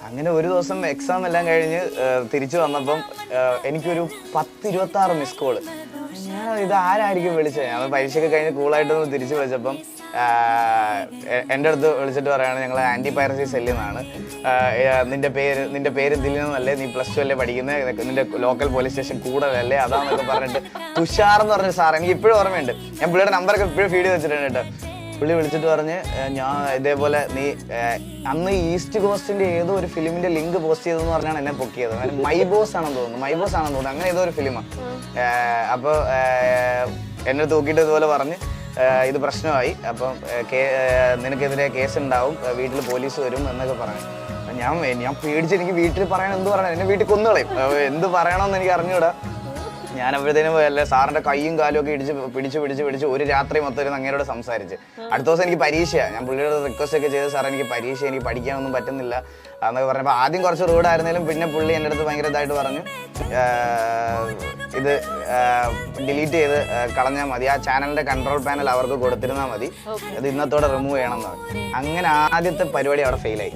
അങ്ങനെ ഒരു ദിവസം എക്സാം എല്ലാം കഴിഞ്ഞ് തിരിച്ചു വന്നപ്പം എനിക്കൊരു 10-26 മിസ് കോള്. ഞാൻ ഇത് ആരായിരിക്കും വിളിച്ചത്? ഞാൻ പരീക്ഷയൊക്കെ കഴിഞ്ഞ് കൂളായിട്ടൊന്ന് തിരിച്ചു വിളിച്ചപ്പം എൻ്റെ അടുത്ത് വിളിച്ചിട്ട് പറയുകയാണ് ഞങ്ങൾ ആൻറ്റി പൈറസി സെല്ലിൽ നിന്നാണ്. നിന്റെ പേര് ഇതിൽ നിന്നല്ലേ, നീ +2 അല്ലേ പഠിക്കുന്നത്, നിന്റെ ലോക്കൽ പോലീസ് സ്റ്റേഷൻ കൂടുതലല്ലേ, അതാണെന്നൊക്കെ പറഞ്ഞിട്ട് തുഷാർ എന്ന് പറഞ്ഞ സാർ, എനിക്ക് ഇപ്പോഴും ഓർമ്മയുണ്ട്. ഞാൻ പുള്ളിയുടെ നമ്പറൊക്കെ ഇപ്പോഴും ഫീഡ് ചെയ്ത് വെച്ചിട്ടുണ്ട് കേട്ടോ. പുള്ളി വിളിച്ചിട്ട് പറഞ്ഞ് ഞാൻ ഇതേപോലെ നീ അന്ന് ഈസ്റ്റ് കോസ്റ്റിൻ്റെ ഏതോ ഒരു ഫിലിമിൻ്റെ ലിങ്ക് പോസ്റ്റ് ചെയ്തതെന്ന് പറഞ്ഞാണ് എന്നെ പൊക്കിയത്. മൈ ബോസ് ആണെന്ന് തോന്നുന്നു, അങ്ങനെ ഏതോ ഒരു ഫിലിമാണ്. അപ്പോൾ എന്നെ തൂക്കിയിട്ട് ഇതുപോലെ പറഞ്ഞ് ഇത് പ്രശ്നമായി, അപ്പം നിനക്കെതിരെ കേസ് ഉണ്ടാവും, വീട്ടിൽ പോലീസ് വരും എന്നൊക്കെ പറഞ്ഞു. ഞാൻ പേടിച്ച് എനിക്ക് വീട്ടിൽ പറയാൻ എന്ത് പറയണം, എന്നെ വീട്ടിൽ കൊന്നുകളയും, എന്ത് പറയണമെന്ന് എനിക്ക് അറിഞ്ഞൂടാ. ഞാൻ അപ്പോഴത്തേനും അല്ലേ സാറിൻ്റെ കൈയും കാലും ഒക്കെ പിടിച്ച് ഒരു രാത്രി മൊത്തം ഇരുന്ന് അങ്ങേരോട് സംസാരിച്ച്. അടുത്ത ദിവസം എനിക്ക് പരീക്ഷയാണ്. ഞാൻ പുള്ളിയോട് റിക്വസ്റ്റ് ഒക്കെ ചെയ്ത്, സാർ എനിക്ക് പരീക്ഷ, എനിക്ക് പഠിക്കാനൊന്നും പറ്റുന്നില്ല എന്നൊക്കെ പറഞ്ഞപ്പോൾ ആദ്യം കുറച്ച് റൂഡായിരുന്നാലും പിന്നെ പുള്ളി എൻ്റെ അടുത്ത് ഭയങ്കര ഇതായിട്ട് പറഞ്ഞു, ഇത് ഡിലീറ്റ് ചെയ്ത് കളഞ്ഞാൽ മതി, ആ ചാനലിൻ്റെ കൺട്രോൾ പാനൽ അവർക്ക് കൊടുത്തിരുന്നാൽ മതി, അത് ഇന്നത്തോടെ റിമൂവ് ചെയ്യണം എന്ന് പറഞ്ഞു. അങ്ങനെ ആദ്യത്തെ പരിപാടി അവിടെ ഫെയിലായി.